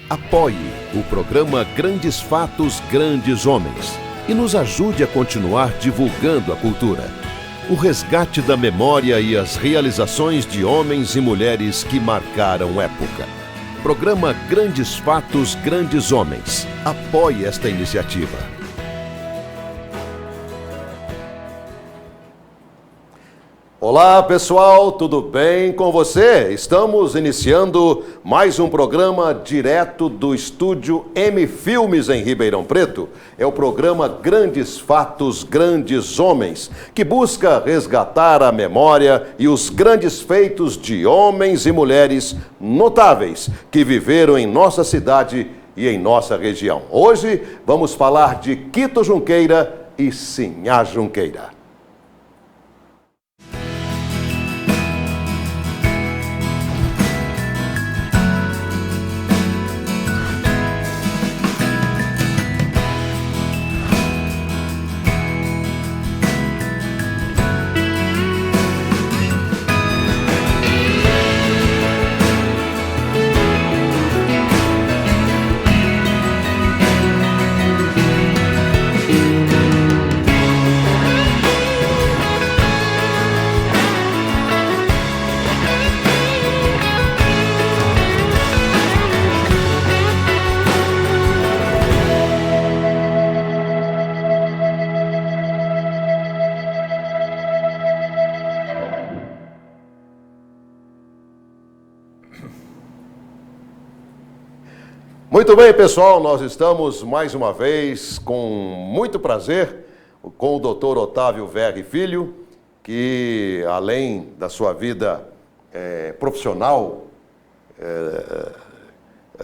Apoie o programa Grandes Fatos, Grandes Homens e nos ajude a continuar divulgando a cultura. O resgate da memória e as realizações de homens e mulheres que marcaram época. Programa Grandes Fatos, Grandes Homens. Apoie esta iniciativa. Olá pessoal, tudo bem com você? Estamos iniciando mais um programa direto do estúdio M Filmes em Ribeirão Preto. É o programa Grandes Fatos, Grandes Homens, que busca resgatar a memória e os grandes feitos de homens e mulheres notáveis que viveram em nossa cidade e em nossa região. Hoje vamos falar de Quito Junqueira e Sinhá Junqueira. Muito bem, pessoal, nós estamos mais uma vez com muito prazer com o Dr. Otávio Verri Filho, que além da sua vida profissional,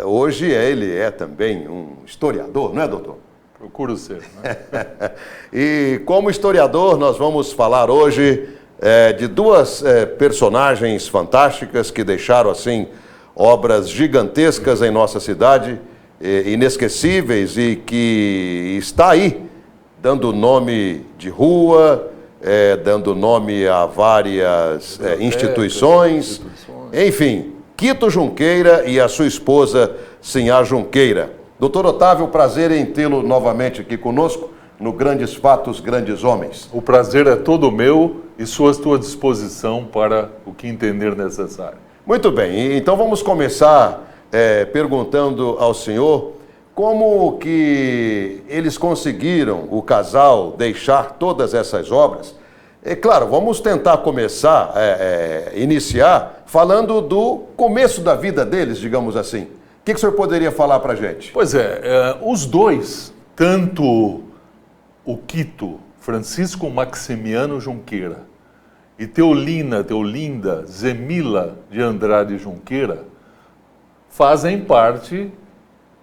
hoje ele é também um historiador, não é, doutor? Procuro ser, né? E como historiador, nós vamos falar hoje de duas personagens fantásticas que deixaram, assim, obras gigantescas em nossa cidade, inesquecíveis, e que está aí, dando nome de rua, dando nome a várias instituições. Enfim, Quito Junqueira e a sua esposa, Sinhá Junqueira. Doutor Otávio, prazer em tê-lo novamente aqui conosco, no Grandes Fatos, Grandes Homens. O prazer é todo meu e sou à sua disposição para o que entender necessário. Muito bem, então vamos começar perguntando ao senhor como que eles conseguiram, o casal, deixar todas essas obras. É claro, vamos tentar começar, iniciar, falando do começo da vida deles, digamos assim. O que o senhor poderia falar para a gente? Pois os dois, tanto o Quito, Francisco Maximiano Junqueira, e Teolinda Zemila de Andrade Junqueira, fazem parte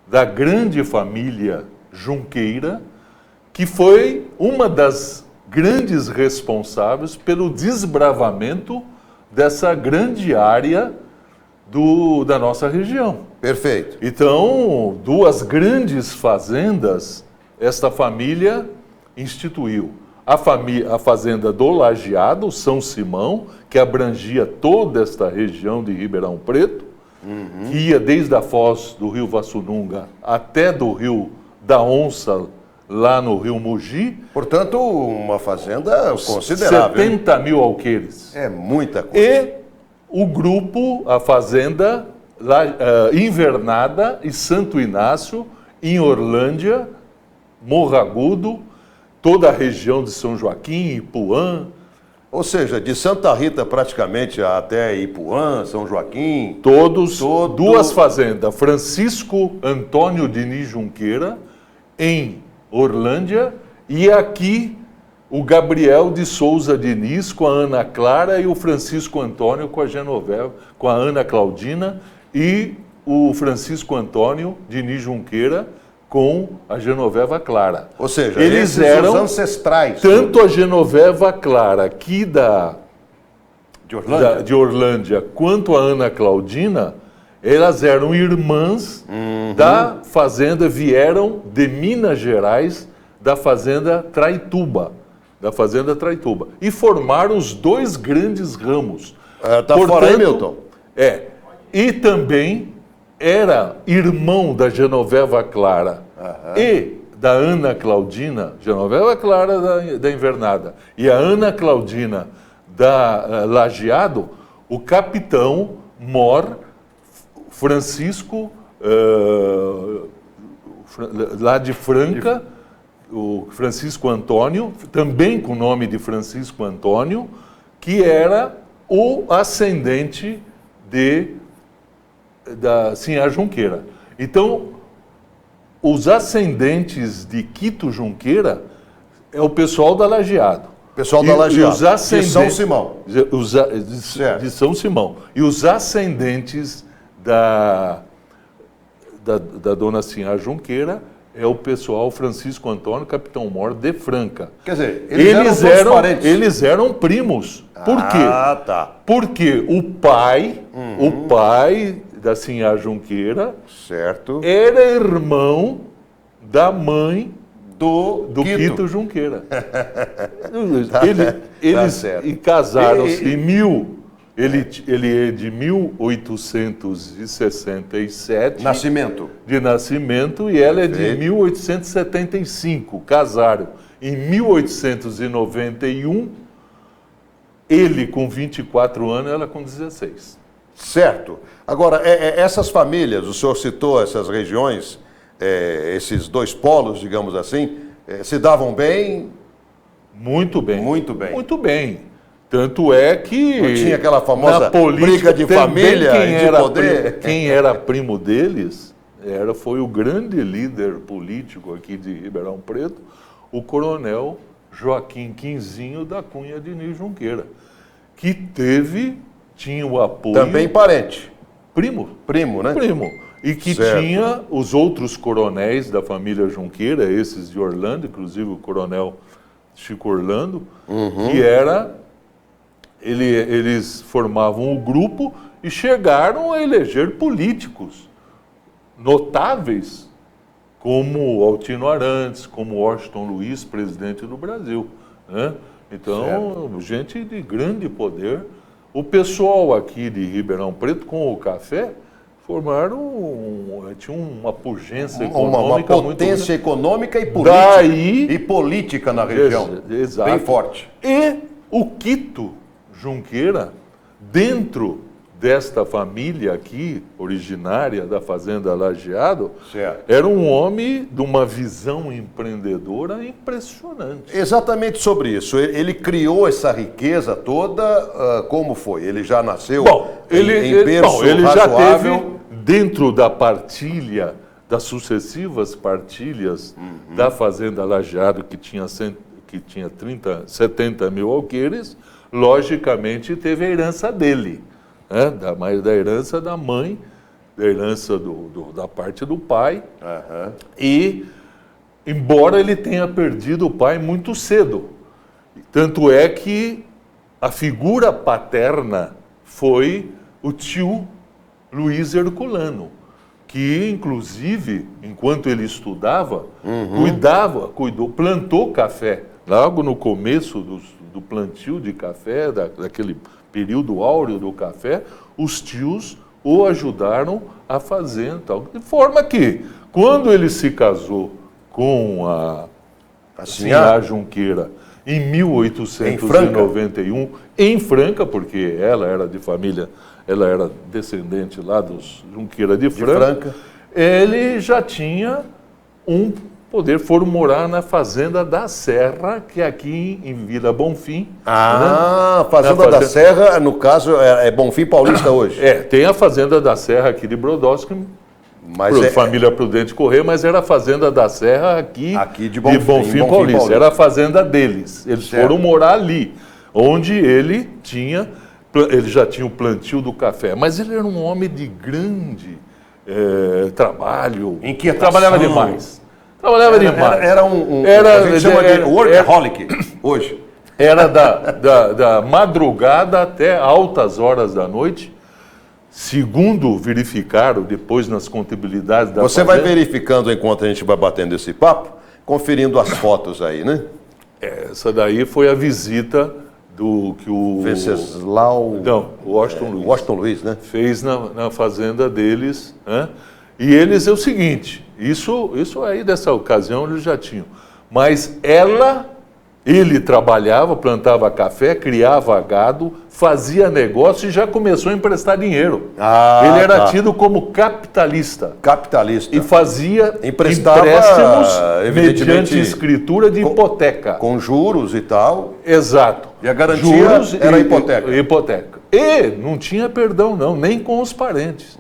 da grande família Junqueira, que foi uma das grandes responsáveis pelo desbravamento dessa grande área da nossa região. Perfeito. Então, duas grandes fazendas esta família instituiu. A fazenda do Lajeado, São Simão, que abrangia toda esta região de Ribeirão Preto, que ia desde a foz do rio Vassununga até do rio da Onça, lá no rio Mogi. Portanto, uma fazenda considerável. 70 mil alqueires. É muita coisa. E o grupo, a fazenda Invernada e Santo Inácio, em Orlândia, Morro Agudo, toda a região de São Joaquim, Ipuã. Ou seja, de Santa Rita praticamente até Ipuã, São Joaquim. Duas fazendas. Francisco Antônio Diniz Junqueira, em Orlândia, e aqui o Gabriel de Souza Diniz com a Ana Clara e o Francisco Antônio com a Genoveva, com a Ana Claudina, e o Francisco Antônio Diniz Junqueira com a Genoveva Clara. Ou seja, eles eram os ancestrais. Tanto a Genoveva Clara, aqui de Orlândia, quanto a Ana Claudina, elas eram irmãs da fazenda, vieram de Minas Gerais, da fazenda Traituba. E formaram os dois grandes ramos. Tá fora aí, Milton? E também era irmão da Genoveva Clara e da Ana Claudina, Genoveva Clara da Invernada, e a Ana Claudina da Lajeado, o capitão mor Francisco, lá de Franca, o Francisco Antônio, também com o nome de Francisco Antônio, que era o ascendente da Sinhá Junqueira. Então, os ascendentes de Quito Junqueira é o pessoal da Lajeado. Pessoal da Lajeado, de São Simão. De São Simão. E os ascendentes da dona Sinhá Junqueira é o pessoal Francisco Antônio, capitão-mor de Franca. Quer dizer, eles eram parentes. Eles eram primos. Por quê? Tá. Porque o pai da Sinhá Junqueira certo. era irmão da mãe do Quito Junqueira. Eles casaram-se em ele é de 1867. De nascimento, e ela é de 1875. Casaram em 1891, ele com 24 anos, ela com 16. Certo. Agora, essas famílias, o senhor citou essas regiões, esses dois polos, digamos assim, se davam bem? Muito bem. Muito bem. Muito bem. Tanto é que... Não tinha aquela famosa briga de família e de poder? Quem era primo deles foi o grande líder político aqui de Ribeirão Preto, o coronel Joaquim Quinzinho da Cunha Diniz Junqueira, que tinha o apoio... Também parente. Primo, né? Primo. E que tinha os outros coronéis da família Junqueira, esses de Orlando, inclusive o coronel Chico Orlando, que eles formavam o grupo e chegaram a eleger políticos notáveis, como Altino Arantes, como Washington Luiz, presidente do Brasil, né? Então, gente de grande poder. O pessoal aqui de Ribeirão Preto, com o café, tinha uma pujança econômica uma potência econômica e política. E política na região. Exato. Bem forte. E o Quito Junqueira, dentro desta família aqui, originária da Fazenda Lajeado, era um homem de uma visão empreendedora impressionante. Exatamente sobre isso. Ele criou essa riqueza toda, como foi? Ele já nasceu em berço ele razoável? Já teve, dentro da partilha, das sucessivas partilhas da Fazenda Lajeado, que tinha 70 mil alqueires, logicamente teve a herança dele, né? Da herança da mãe, da herança da parte do pai. E, embora ele tenha perdido o pai muito cedo, tanto é que a figura paterna foi o tio Luiz Herculano, que, inclusive, enquanto ele estudava, plantou café. Logo no começo do plantio de café, daquele período áureo do café, os tios o ajudaram a fazer tal. De forma que, quando ele se casou com a Sinhá Junqueira, em 1891, em Franca, porque ela era de família, ela era descendente lá dos Junqueira de Franca, ele já tinha foram morar na Fazenda da Serra, que é aqui em Vila Bonfim. Fazenda da Serra, no caso, é Bonfim Paulista hoje. Tem a Fazenda da Serra aqui de Brodowski, família Prudente Corrêa, mas era a Fazenda da Serra aqui de Bonfim Paulista. Era a fazenda deles. Eles foram morar ali, onde ele já tinha o plantio do café. Mas ele era um homem de grande trabalho. Trabalhava demais. Era a gente chama de workaholic hoje. Era da madrugada até altas horas da noite, segundo verificaram depois nas contabilidades da Você vai verificando enquanto a gente vai batendo esse papo, conferindo as fotos aí, né? Essa daí foi a visita que o Venceslau... Não, o Washington Luiz. Washington Luiz, né? Fez na fazenda deles, né? E eles é o seguinte, isso aí dessa ocasião eles já tinham, mas ele trabalhava, plantava café, criava gado, fazia negócio e já começou a emprestar dinheiro. Ele era tido como capitalista. Capitalista. E fazia Emprestava, empréstimos evidentemente, mediante escritura de hipoteca. Com juros e tal. Exato. E a garantia Juros era hipoteca. Hipoteca. E não tinha perdão, não, nem com os parentes.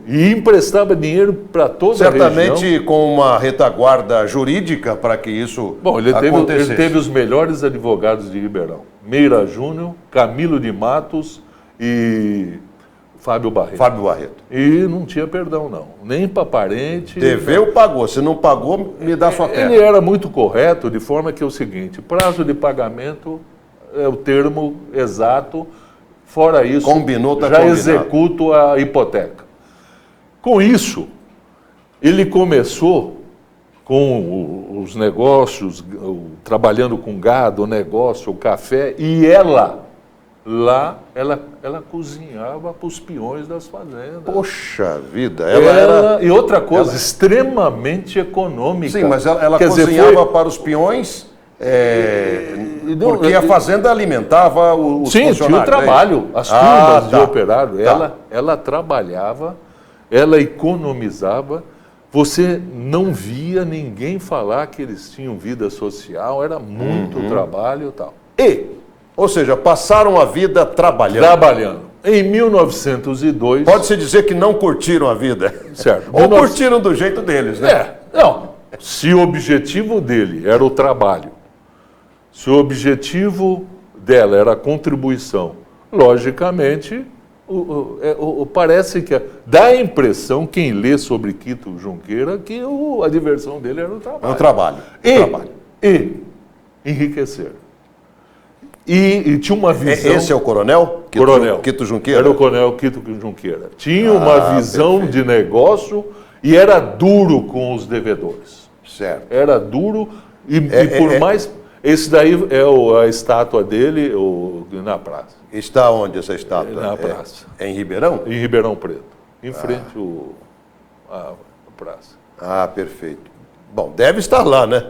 E emprestava dinheiro para toda a região. Certamente com uma retaguarda jurídica para que isso acontecesse. Ele teve os melhores advogados de Ribeirão. Meira Júnior, Camilo de Matos e Fábio Barreto. Fábio Barreto. E não tinha perdão, não. Nem para parente. Deveu, pagou. Se não pagou, me dá sua terra. Ele era muito correto, de forma que é o seguinte, prazo de pagamento é o termo exato, fora isso, Combinou, tá já combinado. executo a hipoteca. Com isso, ele começou com os negócios, trabalhando com gado, o negócio, o café, e ela cozinhava para os peões das fazendas. Poxa vida, ela era... E outra coisa, extremamente econômica. Sim, mas ela Quer dizer, cozinhava para os peões, porque a fazenda alimentava os funcionários. Sim, tinha o trabalho, as turmas de operário. Ela trabalhava, ela economizava. Você não via ninguém falar que eles tinham vida social, era muito trabalho e tal. Ou seja, passaram a vida trabalhando. Em 1902... Pode-se dizer que não curtiram a vida. Certo. Ou curtiram do jeito deles, né? Não. Se o objetivo dele era o trabalho, se o objetivo dela era a contribuição, logicamente, parece que dá a impressão, quem lê sobre Quito Junqueira, que a diversão dele era o trabalho. É o trabalho. E enriquecer. E tinha uma visão... Esse é o coronel? Quito Junqueira? Era o coronel Quito Junqueira. Tinha uma visão de negócio e era duro com os devedores. Certo. Era duro e por mais... Esse daí é a estátua dele na praça. Está onde essa estátua? Na praça. É em Ribeirão? Em Ribeirão Preto. Em frente à praça. Ah, perfeito. Bom, deve estar lá, né?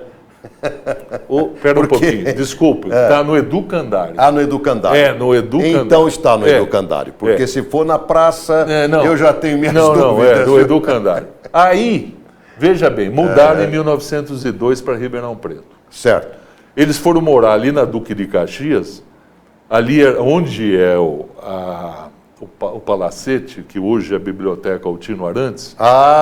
Espera um pouquinho, desculpe. Está no Educandário. No Educandário. No Educandário. Então está no Educandário. Porque se for na praça, eu já tenho minhas dúvidas. Não, no Educandário. Aí, veja bem, mudaram em 1902 para Ribeirão Preto. Certo. Eles foram morar ali na Duque de Caxias, ali onde é o Palacete, que hoje é a Biblioteca Altino Arantes.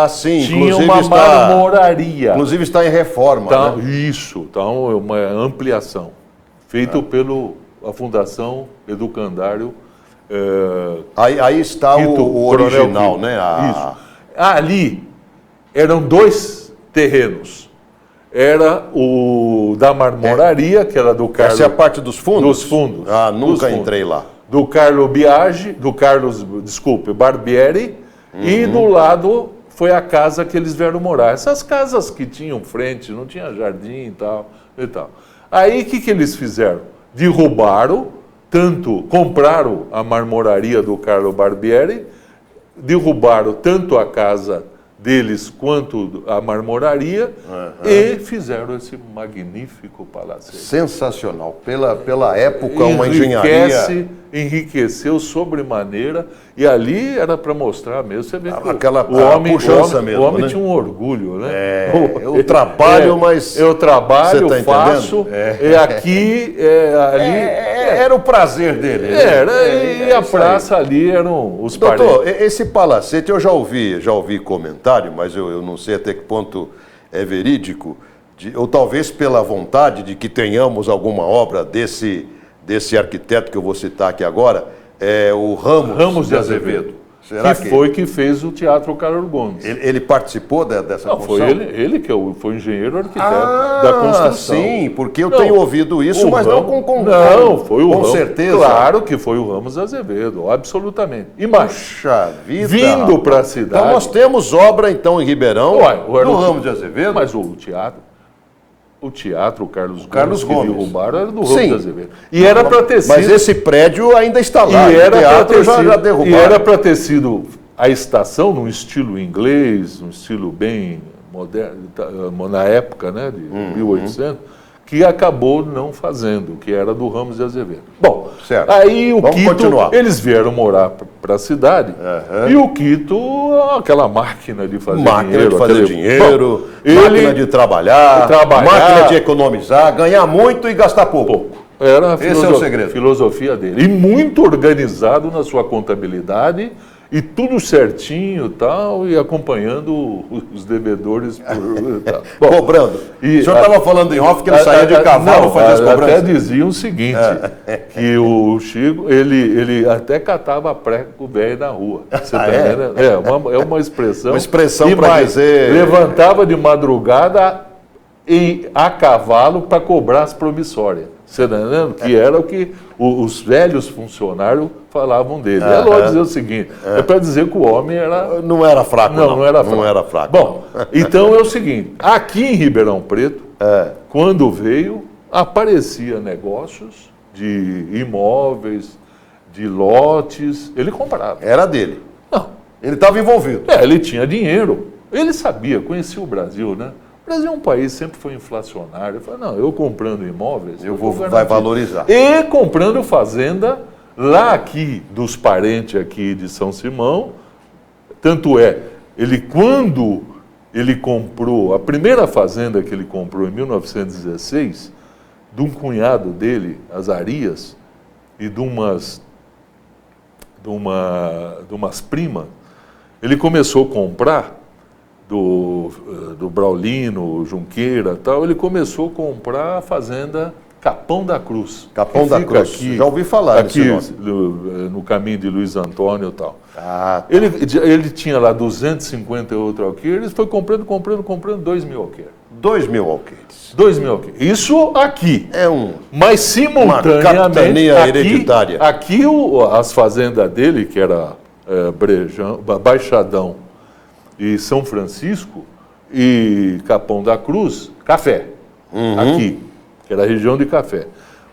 Sim. Tinha uma marmoraria. Inclusive está em reforma. Tá, né? Isso, tá uma ampliação. Feito pela Fundação Educandário. Aí está Quito, o original, Quito. né? Isso. Ali eram 2 terrenos. Era o da marmoraria, que era do Carlos... Essa é a parte dos fundos? Dos fundos. Nunca entrei lá. Do Carlos Barbieri, e do lado foi a casa que eles vieram morar. Essas casas que tinham frente, não tinha jardim e tal. Aí o que eles fizeram? Compraram a marmoraria do Carlos Barbieri, derrubaram tanto a casa deles quanto a marmoraria e fizeram esse magnífico palacete. Sensacional. Pela época, uma engenharia... Enriqueceu sobremaneira, e ali era para mostrar mesmo. Você vê que aquela puxança mesmo, o homem né? tinha um orgulho, né? Eu trabalho, mas... Eu trabalho, Você tá faço, aqui, ali... Era o prazer dele. E a praça ali eram os parentes. Doutor, esse palacete eu já ouvi comentário, mas eu não sei até que ponto é verídico, ou talvez pela vontade de que tenhamos alguma obra desse arquiteto que eu vou citar aqui agora, o Ramos de Azevedo. Será que foi que fez o Teatro Carlos Gomes. Ele participou dessa construção? Foi ele que foi engenheiro arquiteto da construção. Sim, porque eu tenho ouvido isso, mas não com foi o Ramos, certeza. Claro que foi o Ramos Azevedo, absolutamente. E mais, puxa vida, vindo para a cidade... Então nós temos obra, então, em Ribeirão, do Ramos de Azevedo. Mas o teatro... O teatro, o Carlos Carlos Gomes, que Gomes. derrubaram, era do Ramos Sim. de Azevedo. E era para ter sido... Mas esse prédio ainda está lá. E era o teatro já sido, derrubaram. e era para ter sido a estação num estilo inglês, um estilo bem moderno, na época, né, de 1800, que acabou não fazendo, que era do Ramos de Azevedo. Bom, Certo. aí o Vamos Quito, continuar. eles vieram morar para a cidade, e o Quito, aquela máquina de fazer Máquina dinheiro. de fazer dinheiro, Bom, máquina de trabalhar, máquina de economizar, ganhar muito e gastar pouco. Era a Esse é o segredo. filosofia dele. E muito organizado na sua contabilidade, e tudo certinho tal, e acompanhando os devedores por tal. Bom, Cobrando. e O senhor estava falando em off que ele saía de cavalo, fazia as até cobranças. diziam o seguinte, que o Chico, ele até catava prego velho na rua. Você tá vendo? É uma expressão. Uma expressão E para mais, dizer... levantava de madrugada a cavalo para cobrar as promissórias. Você está entendendo? Que era o que os velhos funcionários falavam dele. É lógico dizer o seguinte, é para dizer que o homem era... Não era fraco, não. Não era fraco. Não era fraco. Bom, então é o seguinte, aqui em Ribeirão Preto, quando veio, aparecia negócios de imóveis, de lotes, ele comprava. Era dele. Não, Ele estava envolvido. ele tinha dinheiro, ele sabia, conhecia o Brasil, né? O Brasil é um país que sempre foi inflacionário. Ele falou, não, eu comprando imóveis... Vai valorizar. E comprando fazenda lá aqui, dos parentes aqui de São Simão. Tanto é, quando ele comprou, a primeira fazenda que ele comprou em 1916, de um cunhado dele, as Arias, e de umas primas, ele começou a comprar do Braulino, Junqueira e tal, ele começou a comprar a fazenda Capão da Cruz. Capão que da fica Cruz. aqui, Já ouvi falar aqui nesse nome. no caminho de Luiz Antônio e tal. Ah, Ele tinha lá 250 outros alqueires, foi comprando 2.000 alqueires. 2.000 alqueires. 2.000 alqueires. Isso aqui. É um... Mas simultaneamente, capitania hereditária. aqui as fazendas dele, que era Brejão, Baixadão e São Francisco e Capão da Cruz, café. Aqui, que era a região de café.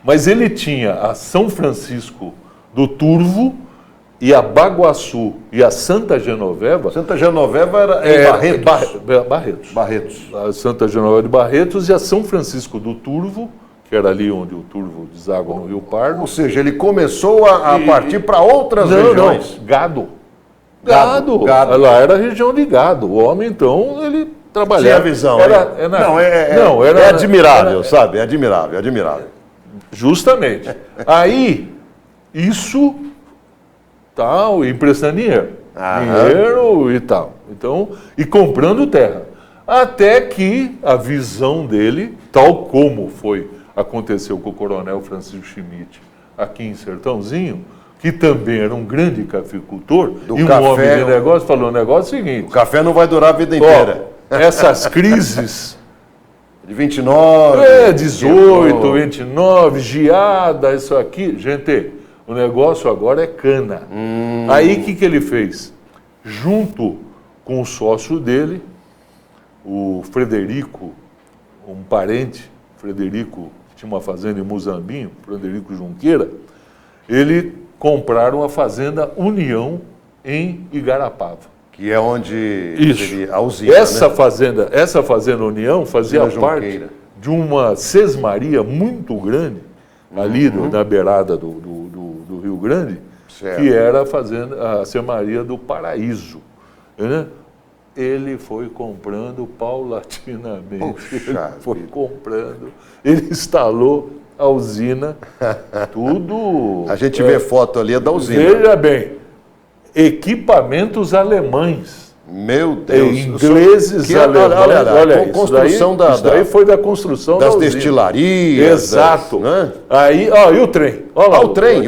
Mas ele tinha a São Francisco do Turvo e a Baguaçu e a Santa Genoveva. Santa Genoveva era em Barretos. Barretos. Barretos. A Santa Genoveva de Barretos e a São Francisco do Turvo, que era ali onde o Turvo deságua no Rio Pardo. Ou seja, ele começou a partir para outras regiões. Não, gado. Gado. Lá era a região de gado. O homem, então, ele Tinha trabalhava. visão. Era admirável, sabe? É admirável, é admirável. Justamente. Aí, isso, tal, emprestando dinheiro. Dinheiro e tal. Então, e comprando terra. Até que a visão dele, tal como aconteceu com o coronel Francisco Schmidt aqui em Sertãozinho, que também era um grande cafeicultor, e um homem de negócio, falou o negócio seguinte... O café não vai durar a vida inteira. Essas crises... De 29... 18, 29, geada, isso aqui... Gente, o negócio agora é cana. Aí, o que ele fez? Junto com o sócio dele, o Frederico, um parente, Frederico, que tinha uma fazenda em Muzambinho, Frederico Junqueira, ele compraram a fazenda União em Igarapava. Que é onde seria a usina, Essa fazenda União fazia parte de uma sesmaria muito grande, ali na beirada do Rio Grande, que era a sesmaria do Paraíso. Né? Ele foi comprando paulatinamente, ele instalou a usina, tudo... A gente vê foto ali, é da usina. Veja bem, equipamentos alemães. Meu Deus. Ingleses, alemães. Olha, construção isso daí foi da construção das da usina. destilarias. Exato. Né? Aí, e o trem? Olha lá, o trem.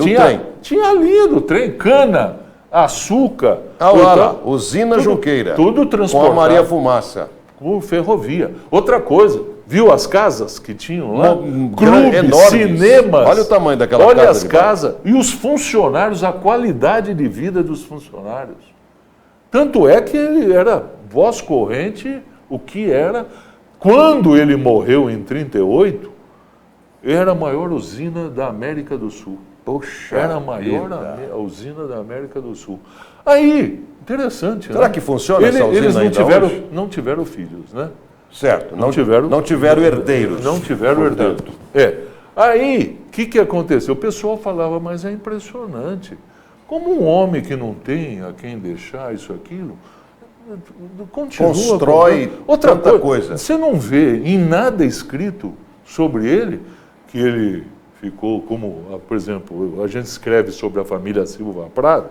Tinha a linha do trem, cana, açúcar. Olha lá, usina Junqueira. Tudo transportado. Com a Maria Fumaça. Com ferrovia. Outra coisa, viu as casas que tinham lá? Clubes, enormes. Cinemas. Olha o tamanho daquela casa. Olha as casas. E os funcionários, a qualidade de vida dos funcionários. Tanto é que ele era voz corrente, o que era Quando ele morreu em 1938, era a maior usina da América do Sul. Poxa Era a maior vida. usina da América do Sul. Aí, interessante, Será né? que funciona essa usina eles ainda hoje? não tiveram filhos, né? Certo, Não tiveram herdeiros. Não tiveram herdeiros. Aí, o que aconteceu? O pessoal falava, mas é impressionante. Como um homem que não tem a quem deixar isso, aquilo, continua... Constrói outra tanta coisa. Você não vê em nada escrito sobre ele, que ele ficou como, por exemplo, a gente escreve sobre a família Silva Prado,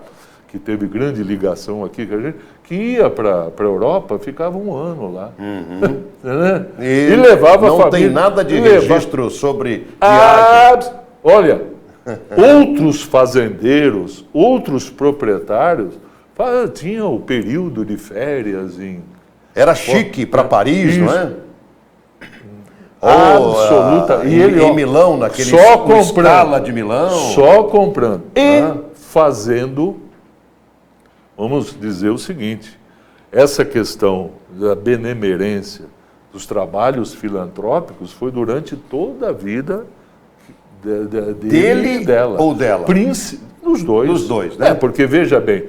que teve grande ligação aqui com a gente, que ia para a Europa, ficava um ano lá. Né? E levava não a família... tem nada de registro sobre viagem. Olha, outros fazendeiros, outros proprietários, tinham o período de férias em... Era chique para Paris, Isso. não é? Absoluta. E ele, em Milão, naquele escala de Milão. Só comprando. E fazendo, vamos dizer o seguinte, essa questão da benemerência, dos trabalhos filantrópicos, foi durante toda a vida dele e dela. Ou dela? Dos dois. Dos dois, né? Porque, veja bem,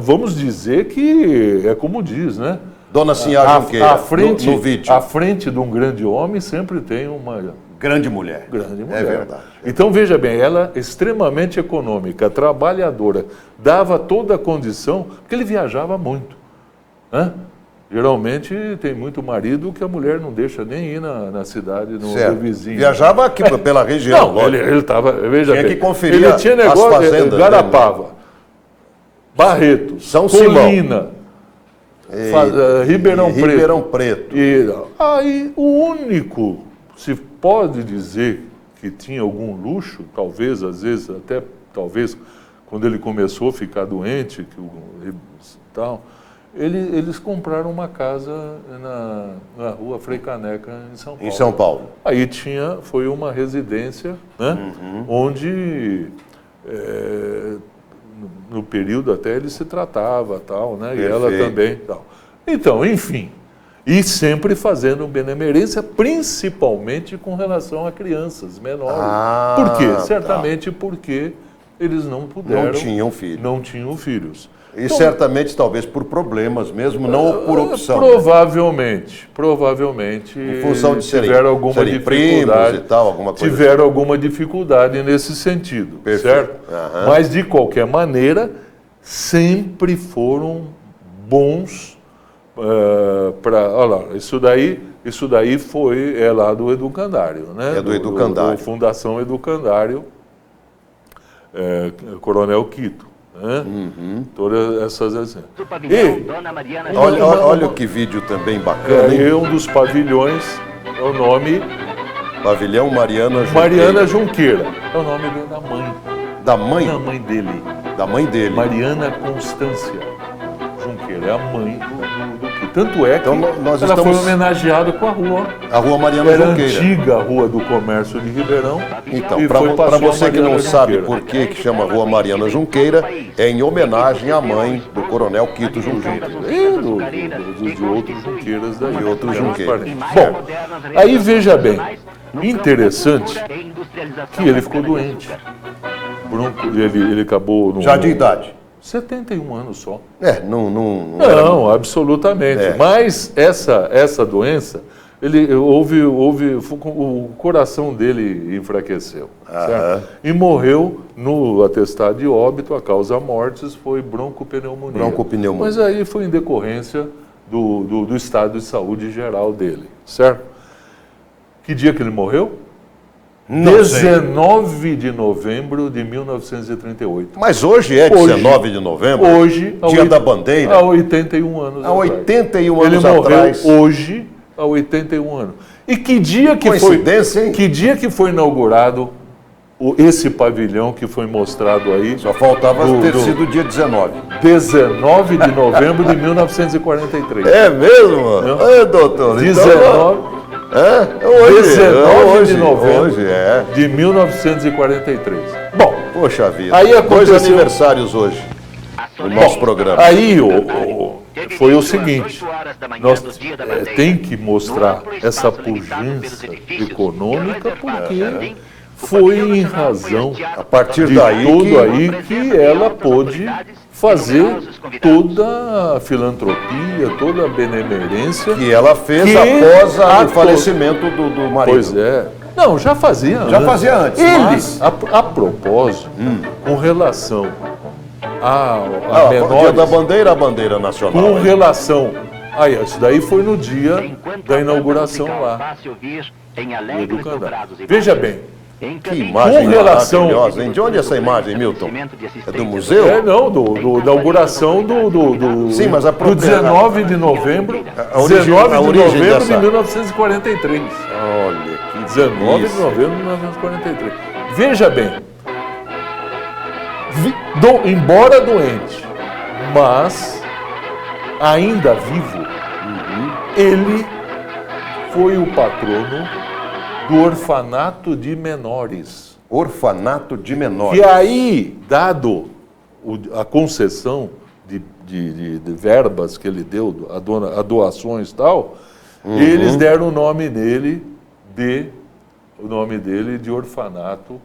vamos dizer que é como diz, né? Dona Sinhá Junqueira, no vídeo. À frente de um grande homem sempre tem uma... Grande mulher. Grande mulher. É verdade. Então, veja bem, ela extremamente econômica, trabalhadora, dava toda a condição, porque ele viajava muito. Né? Geralmente tem muito marido que a mulher não deixa nem ir na cidade, no vizinho. Viajava aqui pela região. Não, ele estava, veja tinha bem, que conferir ele tinha negócio, as fazendas. Garapava, Barretos, São Colina, Ribeirão Preto. Aí o único, se pode dizer que tinha algum luxo, talvez, às vezes, até talvez, quando ele começou a ficar doente, tal, eles compraram uma casa na rua Frei Caneca, em São Paulo. Em São Paulo. Aí foi uma residência, né, onde... no período até ele se tratava, tal, né? E ela também, tal. Então, enfim, e sempre fazendo benemerência, principalmente com relação a crianças menores. Por quê? Certamente porque eles não puderam... Não tinham filhos. Não tinham filhos. E então, certamente, talvez por problemas mesmo, não por opção. Provavelmente. Em função de tiveram alguma dificuldade e tal, alguma coisa. Tiveram alguma dificuldade nesse sentido, certo? Mas, de qualquer maneira, sempre foram bons para... Olha lá, isso daí é lá do Educandário, né? É do Educandário. Do Fundação Educandário, Coronel Quito. Todas essas assim. Olha que vídeo também bacana. Um dos pavilhões é o nome Pavilhão Mariana Junqueira. Mariana Junqueira. É o nome da mãe. Da mãe? Da mãe dele. Da mãe dele. Mariana Constância Junqueira. É a mãe do tanto é que então, ela foi homenageada com a rua. A Rua Mariana Junqueira. Era a antiga Rua do Comércio de Ribeirão. Então, para você que não sabe por que chama Rua Mariana Junqueira, é em homenagem à mãe do Coronel Quito Junqueira. E de outros Junqueiras daí. De outros Junqueiras. Bom, aí veja bem, interessante que ele ficou doente. Ele acabou... Já de idade. 71 anos só. Não, absolutamente. Mas essa doença, o coração dele enfraqueceu. Certo? E morreu no atestado de óbito, a causa mortis foi broncopneumonia. Mas aí foi em decorrência do estado de saúde geral dele, certo? Que dia que ele morreu? 19 de novembro de 1938. Mas hoje é 19 de novembro? Hoje. Dia da Bandeira? Há 81 anos atrás. Há 81 anos atrás. Ele morreu hoje, há 81 anos. E que dia que coincidência, hein? Que dia que foi inaugurado esse pavilhão que foi mostrado aí? Só faltava ter sido dia 19. 19 de novembro de 1943. É mesmo? É, doutor. 19... Hoje, 19 de novembro hoje, de 1943. Bom, poxa vida. Aí aconteceu... 2 aniversários hoje. o nosso programa. Aí foi o seguinte, nós tem que mostrar essa pujança econômica porque foi em razão A partir de daí tudo aí que ela pôde fazer toda a filantropia, toda a benemerência que ela fez que após o a- falecimento do marido. Pois é. Não, já fazia antes. Já fazia antes, Ele, mas- a propósito, com relação a Dia da menores, a bandeira nacional. com hein? relação... Aí, isso daí foi no dia da inauguração lá, do Educandário. Veja bem, Que imagem Com relação- maravilhosa, hein? De onde é essa imagem, Milton? É do museu? não, da inauguração Sim, mas a do propriedade- 19 de novembro, A origem- 19 a de origem novembro dessa- de 1943. Olha, que 19 de delícia. novembro de 1943. Veja bem, embora doente, mas ainda vivo, ele foi o patrono do orfanato de menores. Orfanato de menores. E aí, dado a concessão de verbas que ele deu, a doações e tal, eles deram o nome dele de orfanato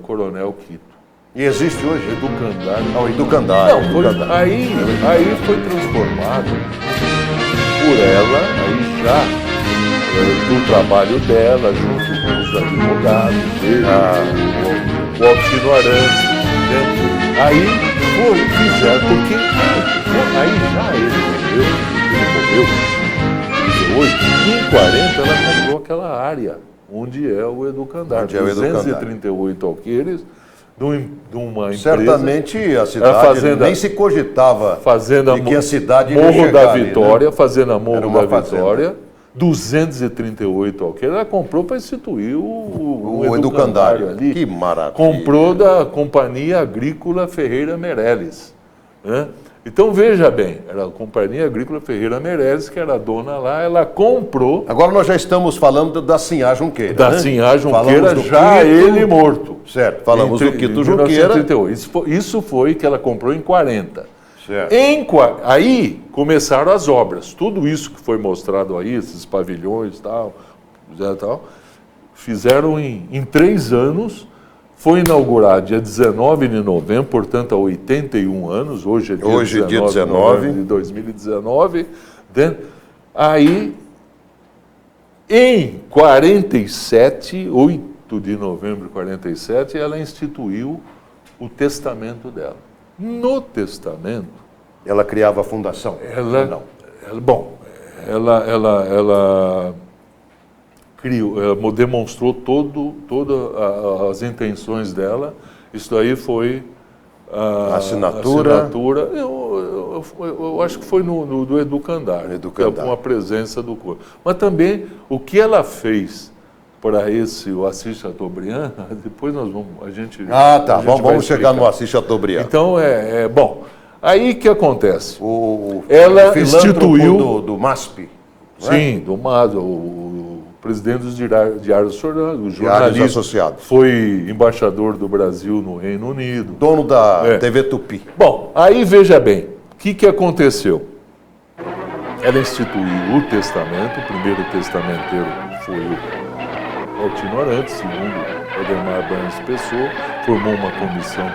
Coronel Quito. E existe hoje? Educandário. Ah, o Educandário. Não, aí foi transformado por ela, aí já do trabalho dela, junto com os advogados dele, o Altino Arantes, né? Aí fizeram, porque aí já ele morreu, hoje, em 40 ela comprou aquela área onde é o Educandário, Onde é o Educandário. 238 alqueires, de uma empresa. Certamente a cidade fazenda- nem se cogitava Fazenda de que a cidade iria Morro chegar da ali, né? Vitória, Fazenda Era Morro uma da fazenda. Vitória, 238 alqueires, ela comprou para instituir o O Educandário. ali. Que maravilha. Comprou da Companhia Agrícola Ferreira Meirelles, né? Então veja bem, era a Companhia Agrícola Ferreira Meirelles, que era a dona lá, ela comprou Agora nós já estamos falando da Sinhá Junqueira. da né? Sinhá Falamos Junqueira, do já Quito. ele morto. Certo, falamos do Quito Junqueira. 1938. Isso foi que ela comprou em 40. Certo. Aí começaram as obras. Tudo isso que foi mostrado aí, esses pavilhões e tal, fizeram em 3 anos. Foi inaugurado dia 19 de novembro, portanto há 81 anos. Hoje é dia Hoje, 19 dia de 19. novembro de 2019. Aí, em 47, 8 de novembro de 47, ela instituiu o testamento dela. No testamento, Ela criava a fundação? Não. ela criou, ela demonstrou todas as intenções dela. Isso aí foi a Assinatura. Eu acho que foi do Educandário, No Educandário. com a presença do corpo. Mas também o que ela fez para o Assis Chateaubriand, depois a gente Ah, tá. a gente vai Vamos chegar explicar. no Assis Chateaubriand. Então, bom, aí que acontece? O Ela filântropo instituiu- do MASP. não é? Sim, do MASP, o presidente dos diários o jornalista, Associados. foi embaixador do Brasil no Reino Unido. Dono da É. TV Tupi. Bom, aí veja bem, o que aconteceu? Ela instituiu o testamento, o primeiro testamenteiro foi o Altino Arantes, segundo Ademar Barnes Pessoa, formou uma comissão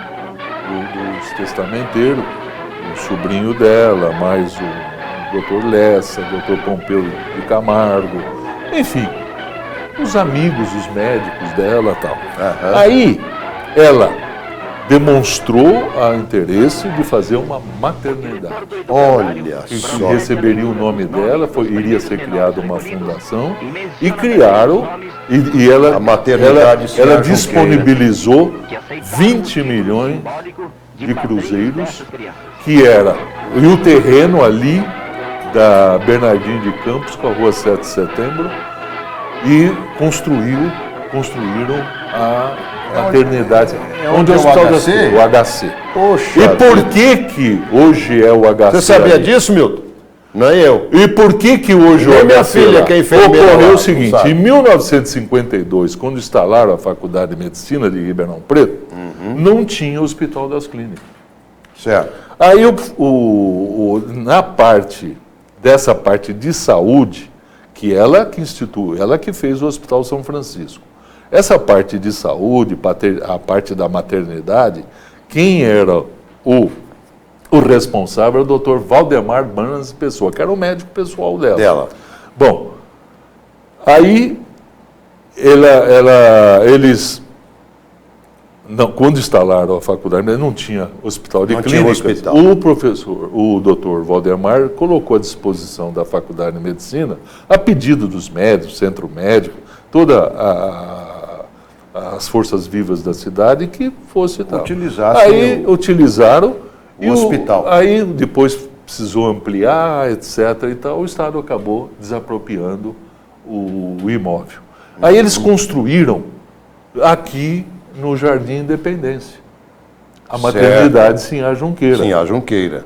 dos testamenteiros, o sobrinho dela, mais o Dr. Lessa, o Dr. Pompeu de Camargo, enfim, os amigos, os médicos dela e tal. Aham. Aí ela demonstrou a interesse de fazer uma maternidade. Olha Que só. receberia o nome dela, iria ser criada uma fundação e criaram e ela A maternidade Sinhá ela Junqueira. disponibilizou 20 milhões de cruzeiros, que era e o terreno ali da Bernardino de Campos com a rua 7 de Setembro e construíram a maternidade onde é é o Hospital da HC? Cidade, o HC. Poxa. E por que hoje é o HC? Você sabia ali? disso, Milton? Não é eu. E por que hoje Nem o minha HC filha, lá? que é enfermeira lá, ocorreu não o seguinte, sabe. em 1952, quando instalaram a Faculdade de Medicina de Ribeirão Preto, não tinha Hospital das Clínicas. Certo. Aí, na parte, dessa parte de saúde, que ela que instituiu, ela que fez o Hospital São Francisco. Essa parte de saúde, a parte da maternidade, quem era o responsável era o Dr. Valdemar Banas Pessoa, que era o médico pessoal dela. Bom, aí eles, não, quando instalaram a faculdade, não tinha hospital de clínicas. O professor, o Dr. Valdemar, colocou à disposição da Faculdade de Medicina, a pedido dos médicos, centro médico, todas as forças vivas da cidade, que fosse tal. Aí utilizaram o hospital. Aí depois precisou ampliar, etc. e tal. O Estado acabou desapropriando o imóvel. Aí eles construíram aqui no Jardim Independência a maternidade Sinhá Junqueira. Sinhá Junqueira.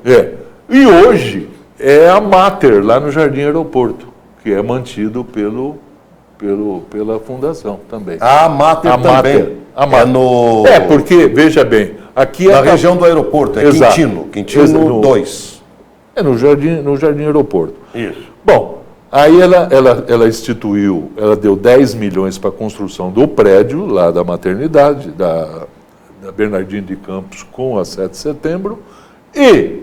E hoje é a Mater, lá no Jardim Aeroporto, que é mantido pela fundação também. A Mater também. A Mater. Porque, veja bem, aqui na região do aeroporto, Quintino 2. No Jardim Aeroporto. Isso. Bom, aí ela instituiu, ela deu 10 milhões para a construção do prédio lá da maternidade, da Bernardino de Campos com a 7 de setembro, e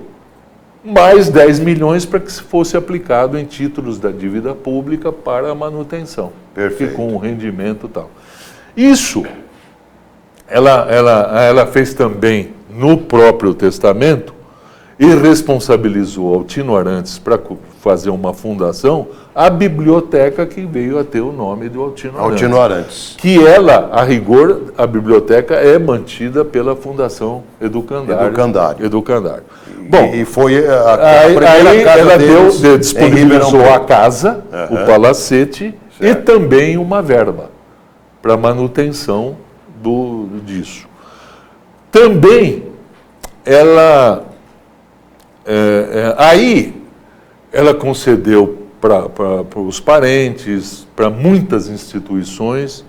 mais 10 milhões para que fosse aplicado em títulos da dívida pública para a manutenção. Perfeito. Com um rendimento e tal. Isso, ela fez também no próprio testamento e responsabilizou Altino Arantes para fazer uma fundação, a biblioteca que veio a ter o nome do Altino Arantes. Que a rigor, a biblioteca é mantida pela Fundação Educandário. Bom, e foi aí ela disponibilizou a casa, o palacete, certo, e também uma verba para manutenção disso. Também ela ela concedeu para os parentes, para muitas instituições,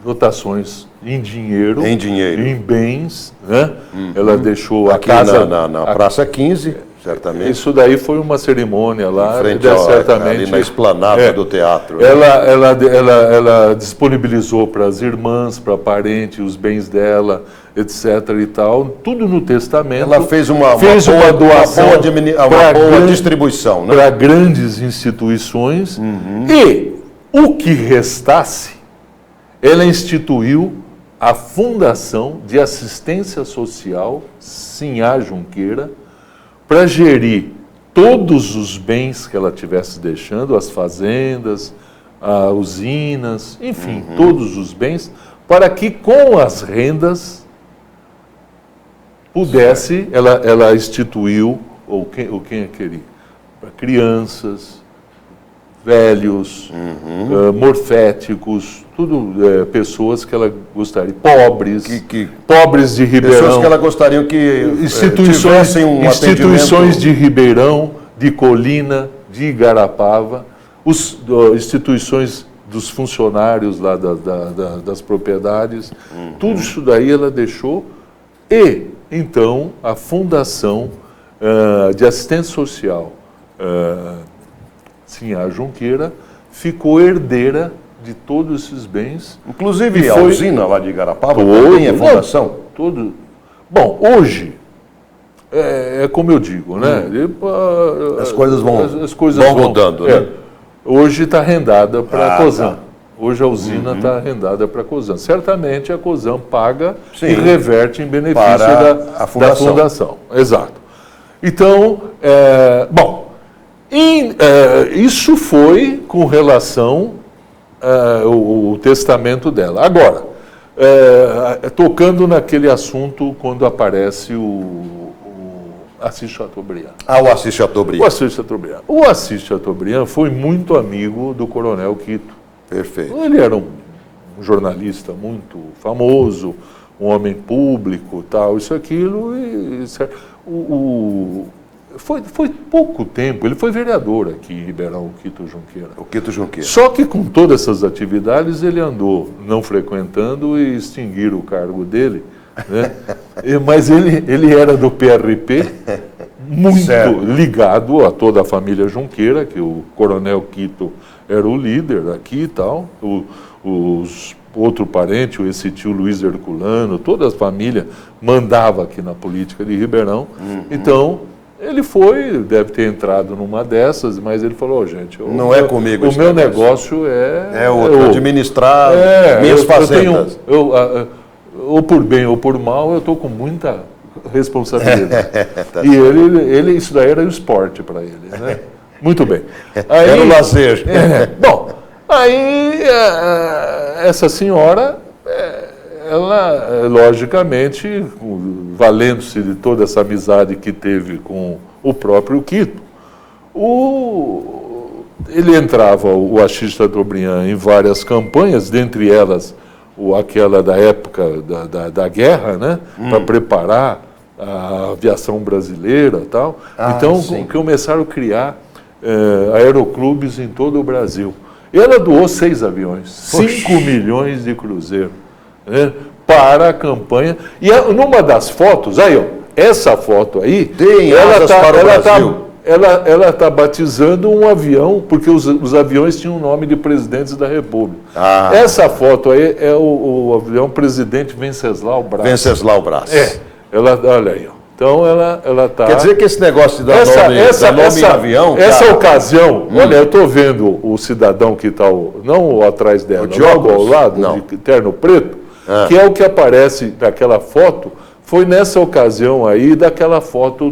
dotações em dinheiro, em bens, né? Ela deixou aqui a casa na Praça 15, certamente. Isso daí foi uma cerimônia lá, certamente, ali na esplanada do teatro. Ela disponibilizou para as irmãs, para parentes, os bens dela, etc. e tal, tudo no testamento. Ela fez uma doação, uma boa distribuição, né? Para grandes instituições. E o que restasse, ela instituiu a Fundação de Assistência Social Sinhá Junqueira, para gerir todos os bens que ela tivesse deixando, as fazendas, as usinas, enfim, todos os bens, para que com as rendas pudesse, ela instituiu, quem queria, para crianças, velhos, morféticos, tudo pessoas que ela gostaria, pobres, pobres de Ribeirão. Pessoas que ela gostaria que tivessem instituições de Ribeirão, de Colina, de Igarapava, instituições dos funcionários lá das propriedades, tudo isso daí ela deixou. E, então, a Fundação de Assistência Social Sinhá Junqueira ficou herdeira de todos esses bens. Inclusive a usina lá de Igarapava também é fundação? Bom, hoje, como eu digo, né? As coisas vão mudando, né? Hoje está arrendada para a Cosan. Tá. Hoje a usina está arrendada para a Cosan. Certamente a Cosan paga e reverte em benefício da fundação. Exato. Então, isso foi com relação ao testamento dela. Agora, tocando naquele assunto quando aparece o Assis Chateaubriand. O Assis Chateaubriand. O Assis Chateaubriand foi muito amigo do Coronel Quito. Perfeito. Ele era um jornalista muito famoso, um homem público, tal, isso, aquilo. Foi pouco tempo, ele foi vereador aqui em Ribeirão, o Quito Junqueira. Só que com todas essas atividades ele andou não frequentando e extinguiram o cargo dele né? Mas ele era do PRP, muito Certo. ligado a toda a família Junqueira, que o Coronel Quito era o líder aqui e tal, outro parente, esse tio Luiz Herculano, toda a família mandava aqui na política de Ribeirão. Então, ele deve ter entrado numa dessas, mas ele falou, gente, Não é comigo o esse meu negócio. negócio É outro, administrar minhas fazendas. Ou por bem ou por mal, eu estou com muita responsabilidade. E ele, isso daí era o esporte para ele, né? Muito bem. Aí, Era o lazer. Bom, aí essa senhora, ela, logicamente, valendo-se de toda essa amizade que teve com o próprio Quito, ele entrava, o Assis Chateaubriand, em várias campanhas, dentre elas aquela da época da guerra, né, para preparar a aviação brasileira e tal. Então, começaram a criar aeroclubes em todo o Brasil. Ela doou 6 aviões, 5 milhões de cruzeiro, né, para a campanha. E numa das fotos, aí, ó, essa foto aí, Tem asas para o Brasil. Ela está batizando um avião, porque os aviões tinham o nome de presidentes da República. Essa foto aí é o avião presidente Venceslau Braz. Venceslau Braz. Olha aí, ó. Então ela está... Quer dizer que esse negócio de dar nome em avião... Essa ocasião, olha, eu estou vendo o cidadão que está, não atrás dela, O de logo ao óculos? lado, Não. de terno preto, que é o que aparece naquela foto. Foi nessa ocasião aí daquela foto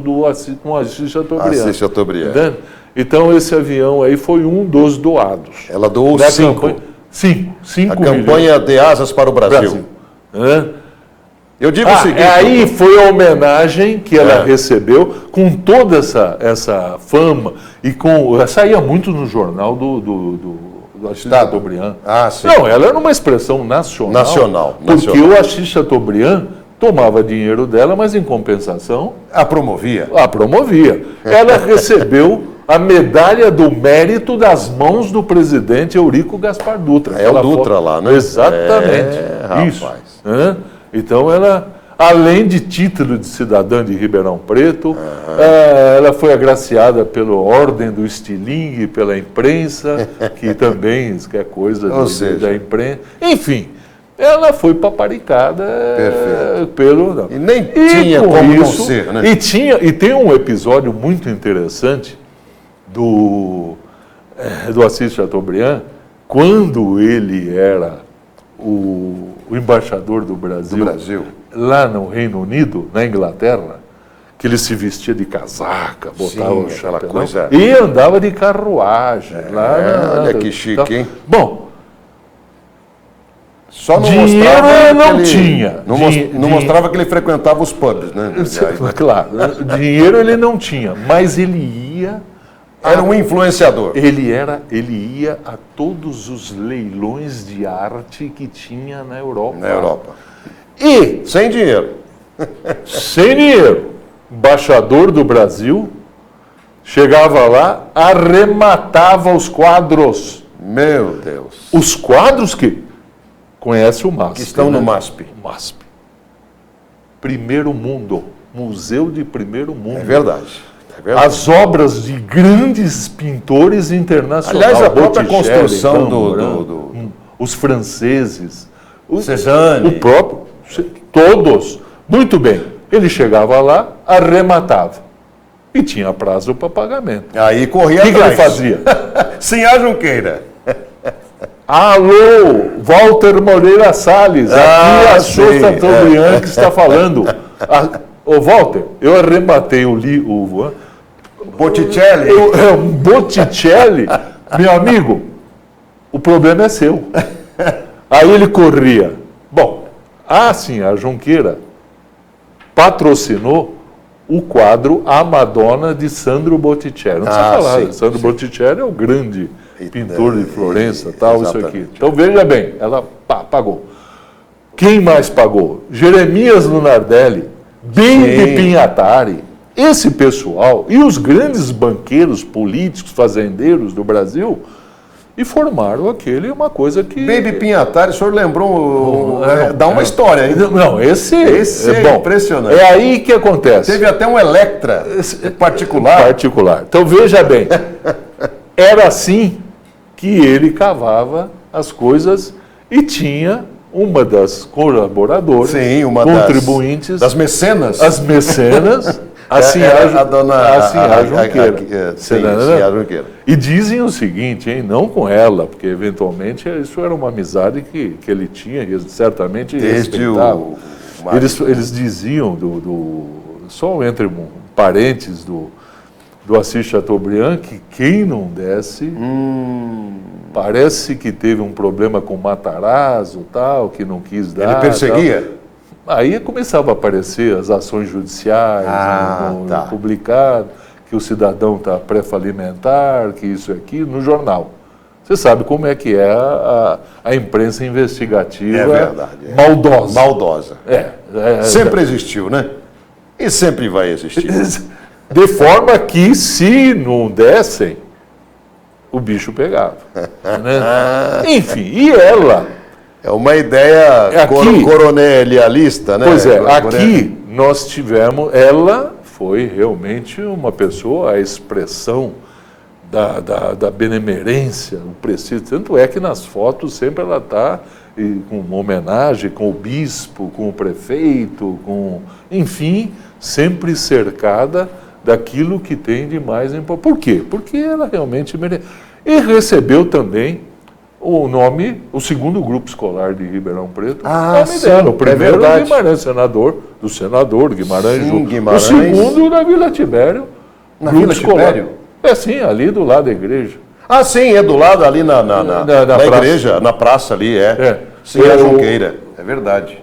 com Assis Chateaubriand. Assis Chateaubriand. Entende? Então esse avião aí foi um dos doados. Ela doou Da 5. campanha- 5 A campanha de asas para o Brasil. Hã? Eu digo o seguinte... Aí foi a homenagem que ela recebeu com toda essa fama e saía muito no jornal do Assis Chateaubriand. Sim. Não, ela era uma expressão nacional. Porque o Assis Chateaubriand tomava dinheiro dela, mas em compensação A promovia. a promovia. Ela recebeu a medalha do mérito das mãos do presidente Eurico Gaspar Dutra. É o Aquela Dutra lá, né? Exatamente. Rapaz. Isso. Hã? Então ela, além de título de cidadã de Ribeirão Preto, ela foi agraciada pela Ordem do Estilingue, pela imprensa, que também é coisa da imprensa. Enfim, ela foi paparicada pelo... E nem tinha com como não isso, ser, né? E tem um episódio muito interessante do Assis Chateaubriand, quando ele era o embaixador do Brasil, lá no Reino Unido, na Inglaterra, que ele se vestia de casaca, botava o chapéu e andava de carruagem. Olha que chique, hein? Bom, só não dinheiro mostrava não que ele, tinha. Não mostrava que ele frequentava os pubs, né? Claro, dinheiro ele não tinha, mas ele ia... Era um influenciador. Ele ia a todos os leilões de arte que tinha na Europa. Na Europa. E, Sem dinheiro. sem dinheiro, embaixador do Brasil, chegava lá, arrematava os quadros. Meu Deus. Os quadros que conhece o MASP. Que estão no MASP. MASP. Primeiro mundo. Museu de Primeiro Mundo. É verdade. As obras de grandes pintores internacionais. Aliás, a própria Botticelli, construção os franceses, Cézanne. o próprio, todos. Muito bem. Ele chegava lá, arrematava. E tinha prazo para pagamento. Aí corria O que atrás. ele fazia? Sim, a Junqueira. Alô, Walter Moreira Salles, aqui a Assis Chateaubriand que está falando. Ô Walter, eu arrematei o Botticelli. Botticelli, meu amigo, o problema é seu. Aí ele corria. Bom, sim, a Junqueira patrocinou o quadro A Madonna de Sandro Botticelli. Não precisa falar, sim, Sandro Botticelli é o grande pintor de Florença, tal, isso exatamente. aqui. Então veja bem, ela pagou. Quem mais pagou? Jeremias Lunardelli, Bembe Pinhatari, esse pessoal e os grandes banqueiros políticos, fazendeiros do Brasil e formaram uma coisa que... Baby Pinhatari, o senhor lembrou, dá uma história, hein? Não, esse é bom, impressionante. É aí que acontece. Teve até um Electra particular. Então veja bem, era assim que ele cavava as coisas e tinha uma das colaboradoras, sim, contribuintes, das mecenas. As mecenas, a Sinhá Junqueira. Sinhá Junqueira. E dizem o seguinte, hein, não com ela, porque eventualmente isso era uma amizade que ele tinha e certamente respeitava. Eles diziam, só entre parentes do Assis Chateaubriand, que quem não desse, parece que teve um problema com Matarazzo, tal, que não quis dar. Ele perseguia? Tal. Aí começava a aparecer as ações judiciais, publicado, que o cidadão está pré-falimentar, que isso e aquilo, no jornal. Você sabe como é que é a imprensa investigativa maldosa. Maldosa. Sempre existiu, né? E sempre vai existir. De forma que, se não dessem, o bicho pegava. Né? Enfim, e ela... É uma ideia coronelialista, né? Pois é, aqui nós tivemos... Ela foi realmente uma pessoa, a expressão da benemerência, o prestígio. Tanto é que nas fotos sempre ela está com uma homenagem, com o bispo, com o prefeito, enfim, sempre cercada daquilo que tem de mais importante. Por quê? Porque ela realmente merece. E recebeu também o nome, o segundo grupo escolar de Ribeirão Preto, o primeiro Guimarães, do senador Guimarães, o segundo da Vila Tibério. Na Vila Tibério? Sim, ali do lado da igreja. Sim, é do lado ali na igreja, na praça ali, Sinhá Junqueira, é verdade.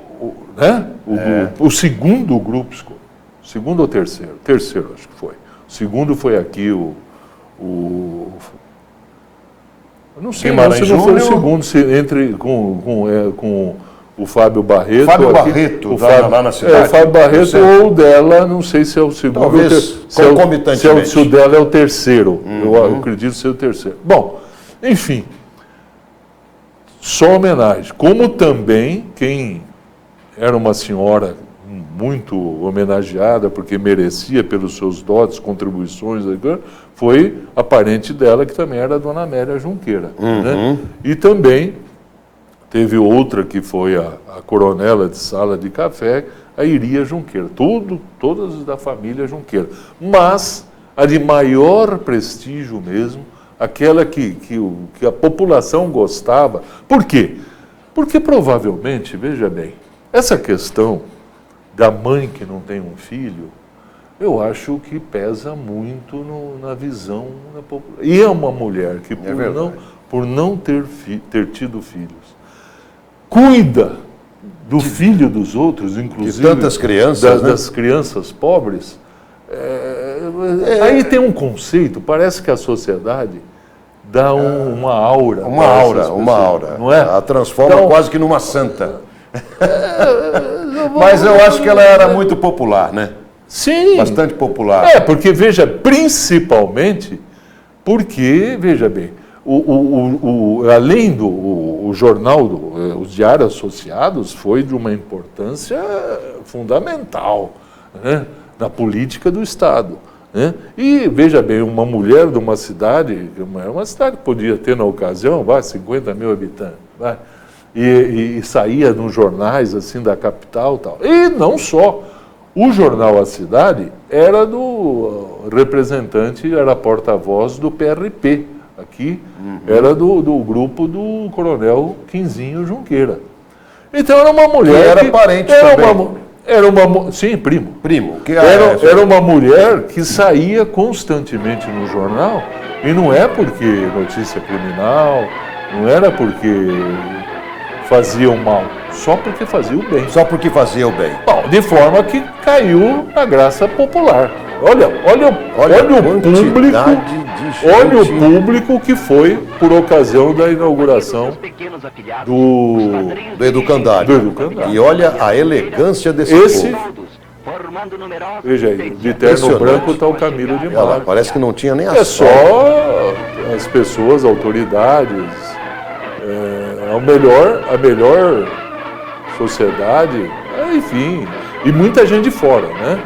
O segundo grupo escolar, segundo ou terceiro? Terceiro, acho que foi. O segundo foi aqui eu não sei se não foi o segundo, com o Fábio Barreto. Lá na cidade. O Fábio Barreto ou dela, não sei se é o segundo. Talvez concomitantemente. Se o dela é o terceiro. Eu acredito ser o terceiro. Bom, enfim. Só homenagem. Como também quem era uma senhora muito homenageada, porque merecia pelos seus dotes, contribuições, foi a parente dela, que também era a dona Amélia Junqueira. Né? E também teve outra que foi a coronela de sala de café, a Iria Junqueira. Todas da família Junqueira. Mas a de maior prestígio mesmo, aquela que a população gostava. Por quê? Porque provavelmente, veja bem, essa questão da mãe que não tem um filho, eu acho que pesa muito na visão da população. E é uma mulher que, por não ter tido filhos, cuida do filho dos outros, inclusive de tantas crianças, das crianças pobres. Aí tem um conceito, parece que a sociedade dá uma aura. Uma aura. Não é? A transforma quase que numa santa. Mas eu acho que ela era muito popular, né? Sim. Bastante popular. Porque, principalmente, porque, veja bem, além do jornal, os diários associados, foi de uma importância fundamental, né, na política do Estado. Né? E, veja bem, uma mulher de uma cidade que podia ter na ocasião, 50 mil habitantes, e saía nos jornais assim da capital e tal. E não só. O jornal A Cidade era do representante, era porta-voz do PRP. Aqui era do grupo do coronel Quinzinho Junqueira. Então era uma mulher. Que era parente também. Sim, primo. Era uma mulher que saía constantemente no jornal, e não é porque notícia criminal, não era porque fazia o mal, só porque fazia o bem. Só porque fazia o bem. Bom, de forma que caiu na graça popular. Olha o público que foi por ocasião da inauguração do Educandário. E olha a elegância desse povo. Veja aí, de terno branco está o Camilo de Marco. Parece que não tinha nem a É só as pessoas, autoridades, a melhor sociedade, enfim, e muita gente de fora, né?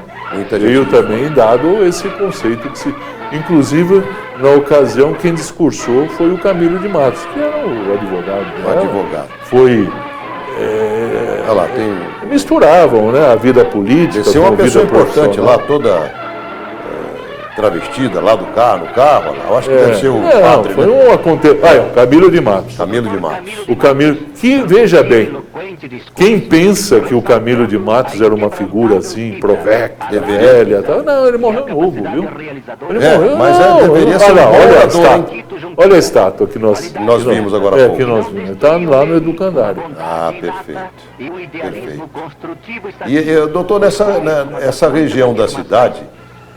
Veio também dado esse conceito que inclusive, na ocasião, quem discursou foi o Camilo de Matos, que era o advogado. O advogado. Foi... Olha lá, misturavam, né, a vida política com uma a pessoa vida importante lá, toda travestida lá no carro lá. Eu acho que deve ser o padre, foi né? o Camilo de Matos. Camilo de Matos. O Camilo, que, veja bem, quem pensa que o Camilo de Matos era uma figura assim, provecta, velha, tal, não, ele morreu novo, viu? Ele morreu, mas deveria ser olha a estátua que nós vimos agora há pouco. Que nós vimos. Está lá no Educandário. Ah, perfeito. E, doutor, essa região da cidade,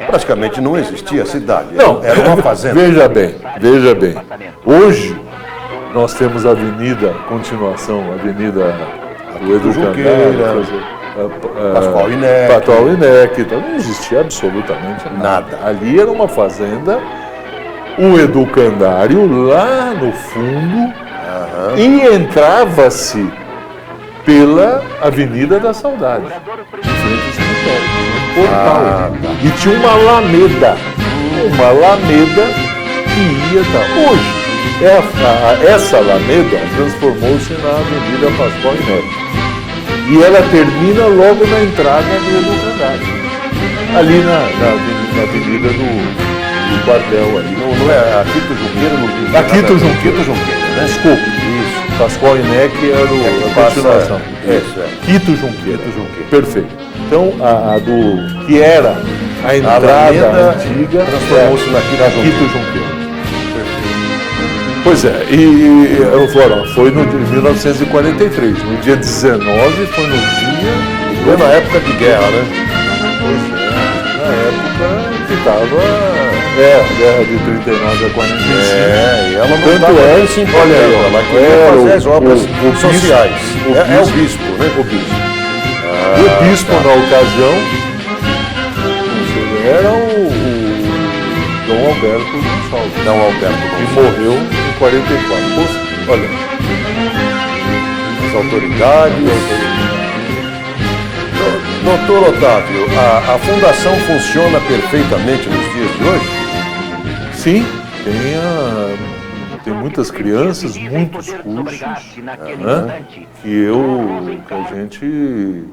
praticamente não existia cidade. Não, era uma fazenda. Veja bem. Hoje, nós temos a Avenida do Educandário, Pascoal Inec, então não existia absolutamente nada. Ali era uma fazenda, o Educandário lá no fundo, e entrava-se pela Avenida da Saudade, em frente ao cemitério. Portal. E tinha uma alameda que ia Hoje, essa alameda transformou-se na Avenida Pascoal Inec. E ela termina logo na entrada do Educandário. Ali na avenida do quartel. Ali. Não é Aquito Junqueira? Aquito Junqueira, né? Desculpa. Isso. Pascoal Inec era a continuação. Quito Junqueira. Perfeito. Então, que era a entrada antiga, transformou-se na Quito Junqueira. Pois é, foi no 1943, no dia 19, foi no dia... na época de guerra, né? Pois é, na época que estava... a guerra de 39 a 45. E ela não estava se importando, ela queria fazer as obras sociais. É o bispo, né? O bispo. O bispo, na ocasião, era o Dom Alberto Gonçalves. Que morreu em 44. Olha, as autoridades. Doutor Otávio, a fundação funciona perfeitamente nos dias de hoje? Sim, tem muitas crianças, muitos cursos, né, que a gente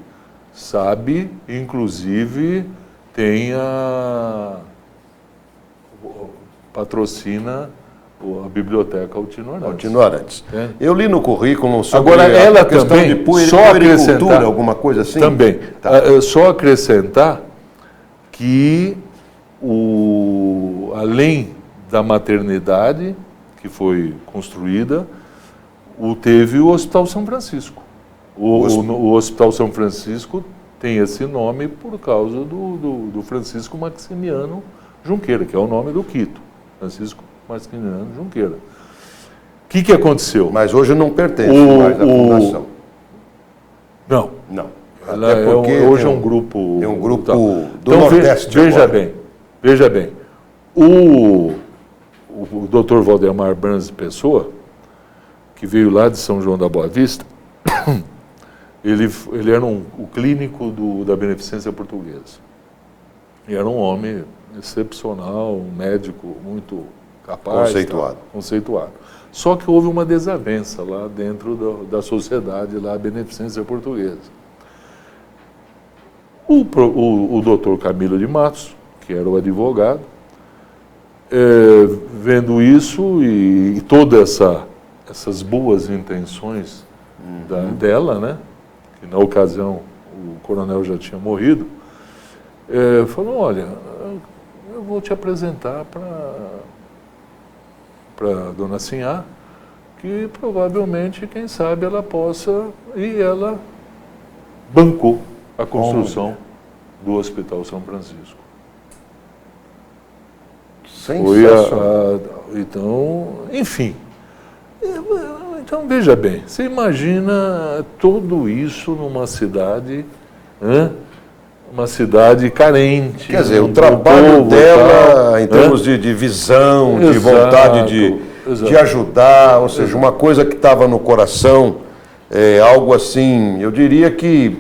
sabe, inclusive patrocina a Biblioteca Altino Arantes. Eu li no currículo sobre agora, ela a questão também, de puericultura, alguma coisa assim? Também. Só acrescentar que, além da maternidade, que foi construída, teve o Hospital São Francisco. O Hospital São Francisco tem esse nome por causa do Francisco Maximiano Junqueira, que é o nome do Quito. Francisco Maximiano Junqueira. O que aconteceu? Mas hoje não pertence mais à fundação. Não. Hoje é um grupo... É um grupo do então, Nordeste. Veja bem. O Dr. Valdemar Brandes Pessoa, que veio lá de São João da Boa Vista, ele era o clínico da Beneficência Portuguesa. E era um homem excepcional, um médico muito capaz. Conceituado. Só que houve uma desavença lá dentro da sociedade, lá, a Beneficência Portuguesa. O doutor Camilo de Matos, que era o advogado, vendo isso e todas essas boas intenções dela, né, que na ocasião o coronel já tinha morrido, falou, olha, eu vou te apresentar para a dona Sinhá, que provavelmente, quem sabe, ela possa, e ela bancou a construção do Hospital São Francisco. Sensacional. Então, enfim. Então, veja bem, você imagina tudo isso numa cidade uma cidade carente. Quer dizer, o trabalho dela, em termos de visão, de vontade de ajudar, ou seja, uma coisa que estava no coração, algo assim, eu diria que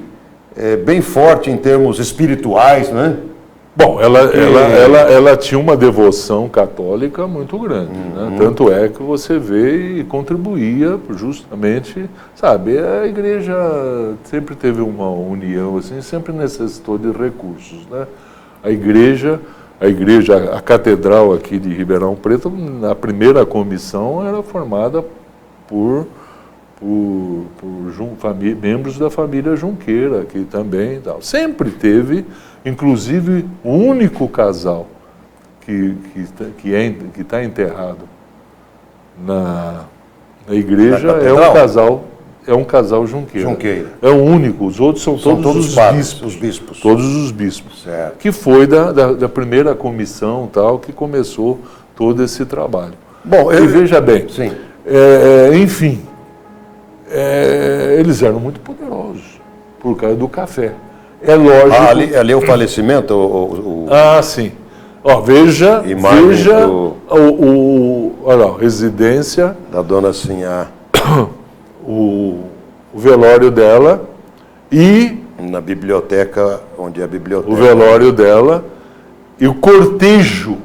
bem forte em termos espirituais, né? Bom, ela tinha uma devoção católica muito grande, né? Tanto é que você vê e contribuía justamente, sabe, a igreja sempre teve uma união, assim, sempre necessitou de recursos, né? A catedral aqui de Ribeirão Preto, na primeira comissão, era formada por membros da família Junqueira, que também tal. Sempre teve, inclusive, o único casal que está enterrado na igreja é um casal Junqueira. É o único, os outros são todos os bispos. Todos os bispos. Certo. Que foi da primeira comissão tal, que começou todo esse trabalho. Bom, e veja bem, sim. Enfim, eles eram muito poderosos por causa do café. É lógico. Ali é o falecimento? Sim. Ó, veja olha lá, residência da dona Sinhá. O velório dela e na biblioteca, onde é a biblioteca. O velório dela e o cortejo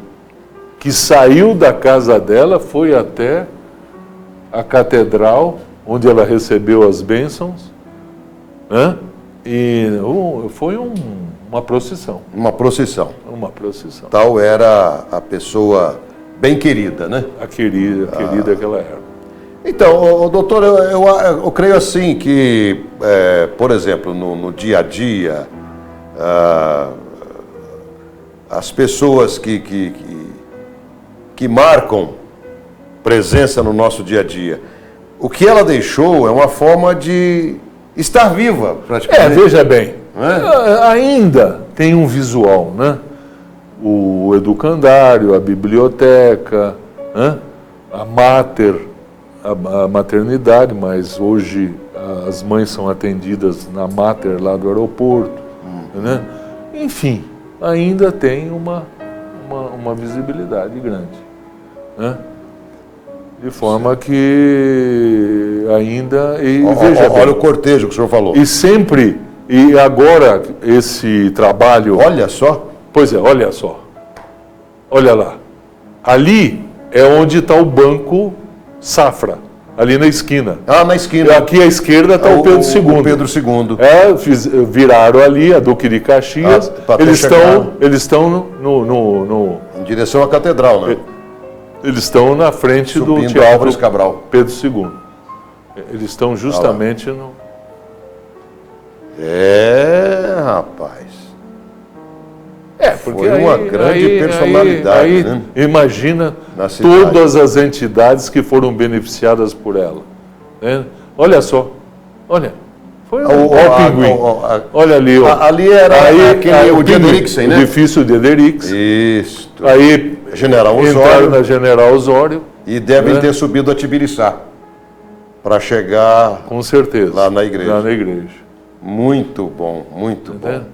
que saiu da casa dela foi até a catedral, onde ela recebeu as bênçãos, né? E foi uma procissão. Uma procissão. Uma procissão. Tal era a pessoa bem querida, né? A querida que ela era. Então, doutor, eu creio assim que, por exemplo, no dia a dia, as pessoas que marcam presença no nosso dia a dia, o que ela deixou é uma forma de estar viva, praticamente. Veja bem, ainda tem um visual, né? O educandário, a biblioteca, né? A maternidade, mas hoje as mães são atendidas na mater lá do aeroporto, né? Enfim, ainda tem uma visibilidade grande, né? De forma que ainda... Olha o cortejo que o senhor falou. E agora esse trabalho... Olha só. Pois é, olha só. Olha lá. Ali é onde está o Banco Safra, ali na esquina. Na esquina. E aqui à esquerda está o Pedro II. O Pedro II. Viraram ali a Duque de Caxias. Eles estão em direção à catedral, né? Eles estão na frente do Teatro Álvares Cabral. Pedro II. Eles estão justamente no... Rapaz. Porque foi uma grande personalidade, né? Imagina todas as entidades que foram beneficiadas por ela, né? Olha só, olha, foi o pinguim. Olha ali, ali era o Diederiksen, né? O edifício Diederiksen. Isso. Aí General Osório. Entraram na General Osório. E devem ter subido a Tibiriçá para chegar... Com certeza. Lá na igreja. Muito bom, muito bom. Entendeu?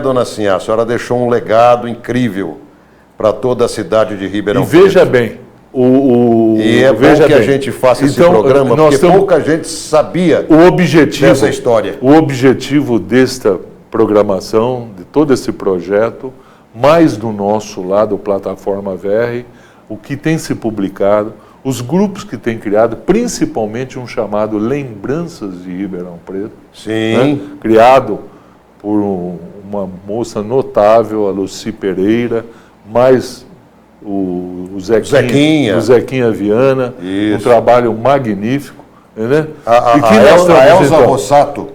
Dona Sinhá, a senhora deixou um legado incrível para toda a cidade de Ribeirão Preto. E veja bem, e é bom que a gente faça esse programa, porque pouca gente sabia dessa história. O objetivo desta programação, de todo esse projeto, mais do nosso lado, Plataforma VR, o que tem se publicado, os grupos que têm criado, principalmente um chamado Lembranças de Ribeirão Preto. Sim. Né? Criado por uma moça notável, a Luci Pereira, mais o Zequinha Viana, um trabalho magnífico. Né? A Elza Rossato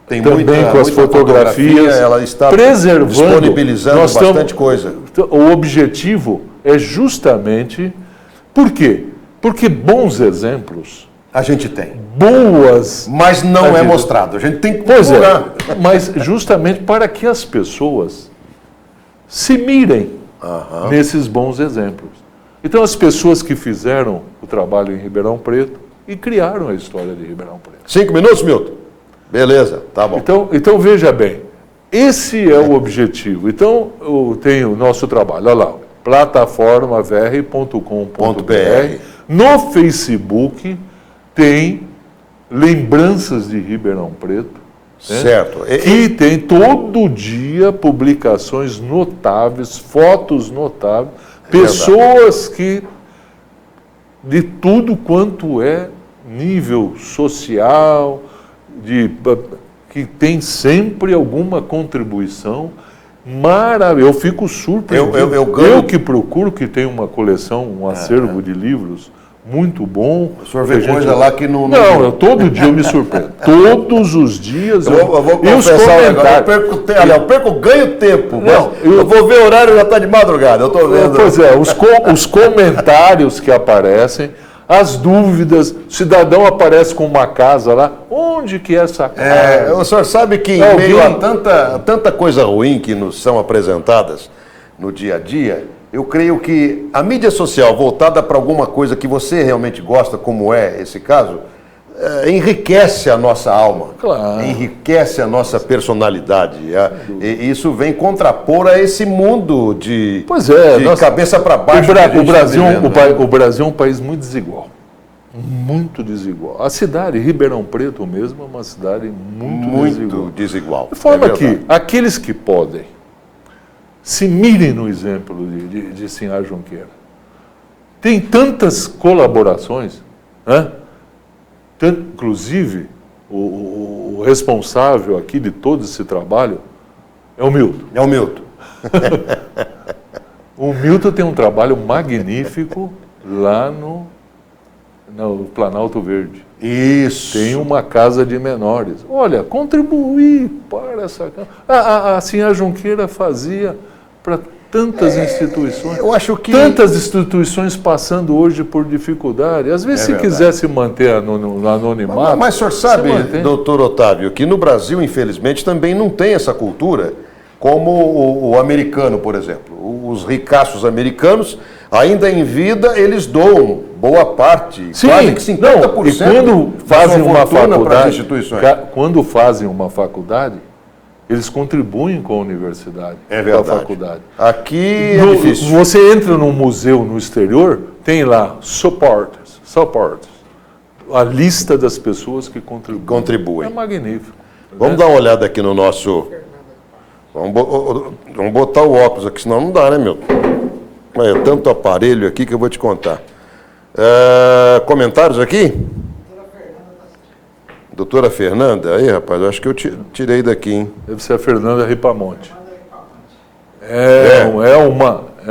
tem também com as fotografias, ela está preservando, disponibilizando bastante coisa. O objetivo é justamente... Por quê? Porque bons exemplos... A gente tem. Mas não é mostrado. A gente tem que procurar. Mas justamente para que as pessoas se mirem nesses bons exemplos. Então, as pessoas que fizeram o trabalho em Ribeirão Preto e criaram a história de Ribeirão Preto. 5 minutos, Milton? Beleza, tá bom. Então veja bem, esse é o objetivo. Então, eu tenho o nosso trabalho, olha lá, plataformavr.com.br. No Facebook tem Lembranças de Ribeirão Preto. Certo. Que tem todo dia publicações notáveis, fotos notáveis, pessoas que, de tudo quanto é nível social, que tem sempre alguma contribuição maravilhosa. Eu fico surpreendido. Eu que procuro, que tem uma coleção, um acervo de livros muito bom. O senhor vê coisa lá que não... todo dia eu me surpreendo. Todos os dias eu vou confessar agora, eu ganho tempo. Eu vou ver o horário, já está de madrugada, eu estou vendo. Pois é, os comentários que aparecem, as dúvidas, o cidadão aparece com uma casa lá, onde que é essa casa? O senhor sabe que em meio a tanta coisa ruim que nos são apresentadas no dia a dia, eu creio que a mídia social voltada para alguma coisa que você realmente gosta, como é esse caso, enriquece a nossa alma, enriquece a nossa personalidade. E isso vem contrapor a esse mundo de cabeça para baixo. O Brasil é um país muito desigual. Muito desigual. A cidade, Ribeirão Preto mesmo, é uma cidade muito desigual. De forma que aqueles que podem se mirem no exemplo de Sinhá Junqueira. Tem tantas colaborações, né? Inclusive, o responsável aqui de todo esse trabalho é o Milton. É o Milton. O Milton tem um trabalho magnífico lá no Planalto Verde. Isso. Tem uma casa de menores. Olha, contribuir para essa casa. A Sinhá Junqueira fazia para tantas instituições. Eu acho que... Tantas instituições passando hoje por dificuldade. Às vezes, se quisesse manter no anonimato... Mas o senhor sabe, doutor Otávio, que no Brasil, infelizmente, também não tem essa cultura como o americano, por exemplo. Os ricaços americanos, ainda em vida, eles doam boa parte, quase que 50%. E quando fazem uma faculdade, quando fazem uma faculdade, eles contribuem com a universidade, com a faculdade. Aqui é difícil. Você entra num museu no exterior, tem lá supporters, a lista das pessoas que contribuem. É magnífico. Vamos dar uma olhada aqui no nosso... Vamos botar o óculos aqui, senão não dá, né, Milton? É tanto aparelho aqui que eu vou te contar. Comentários aqui? Doutora Fernanda, aí, rapaz, eu acho que eu tirei daqui, hein? Deve ser a Fernanda Ripamonte. É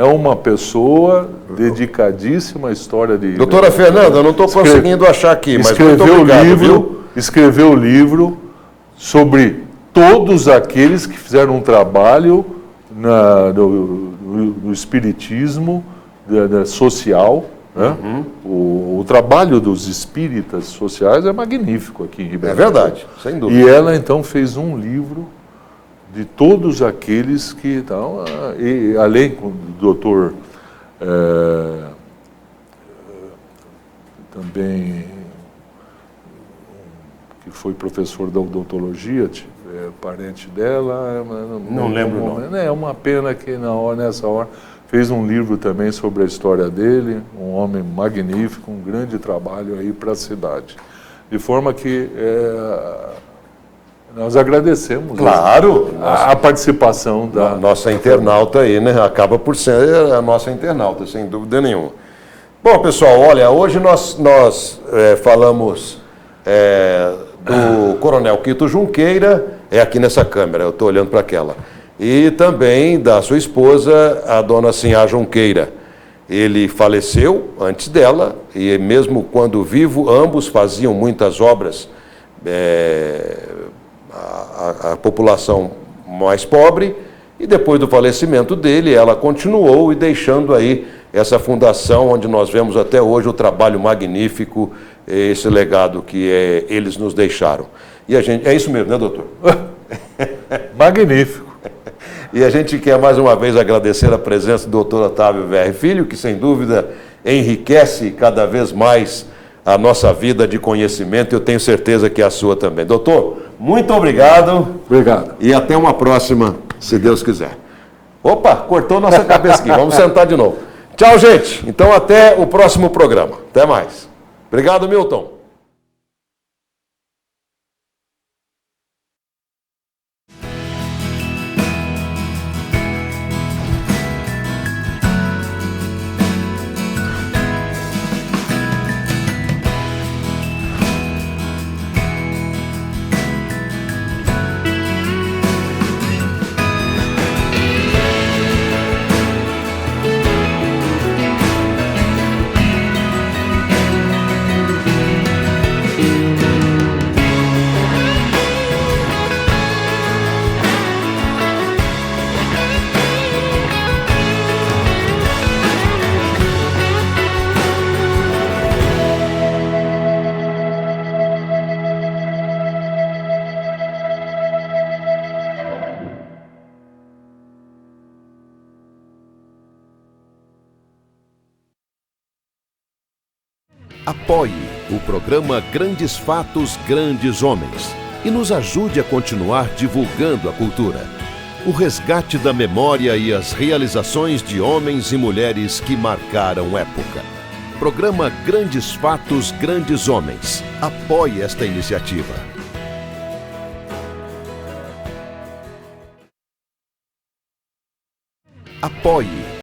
uma pessoa dedicadíssima à história de... Doutora Fernanda, eu não estou conseguindo achar aqui, mas muito obrigado, escreveu o livro sobre todos aqueles que fizeram um trabalho no espiritismo social. Né? O trabalho dos espíritas sociais é magnífico aqui em Ribeirão. É verdade, sem dúvida. E ela então fez um livro de todos aqueles que estão, além do doutor também que foi professor da odontologia, parente dela, não lembro o nome. É uma pena que nessa hora fez um livro também sobre a história dele, um homem magnífico, um grande trabalho aí para a cidade. De forma que nós agradecemos a participação da nossa internauta aí, né? Acaba por ser a nossa internauta, sem dúvida nenhuma. Bom, pessoal, olha, hoje nós falamos do Coronel Quito Junqueira, aqui nessa câmera, eu estou olhando para aquela. E também da sua esposa, a dona Sinhá Junqueira. Ele faleceu antes dela, e mesmo quando vivo, ambos faziam muitas obras, a população mais pobre, e depois do falecimento dele, ela continuou e deixando aí essa fundação, onde nós vemos até hoje o trabalho magnífico, esse legado que eles nos deixaram. E a gente, é isso mesmo, né, doutor? Magnífico. E a gente quer mais uma vez agradecer a presença do doutor Otávio VR Filho, que sem dúvida enriquece cada vez mais a nossa vida de conhecimento, e eu tenho certeza que a sua também. Doutor, muito obrigado. Obrigado. E até uma próxima, se Deus quiser. Opa, cortou nossa cabeça aqui. Vamos sentar de novo. Tchau, gente. Então, até o próximo programa. Até mais. Obrigado, Milton. Apoie o programa Grandes Fatos, Grandes Homens e nos ajude a continuar divulgando a cultura. O resgate da memória e as realizações de homens e mulheres que marcaram época. Programa Grandes Fatos, Grandes Homens. Apoie esta iniciativa. Apoie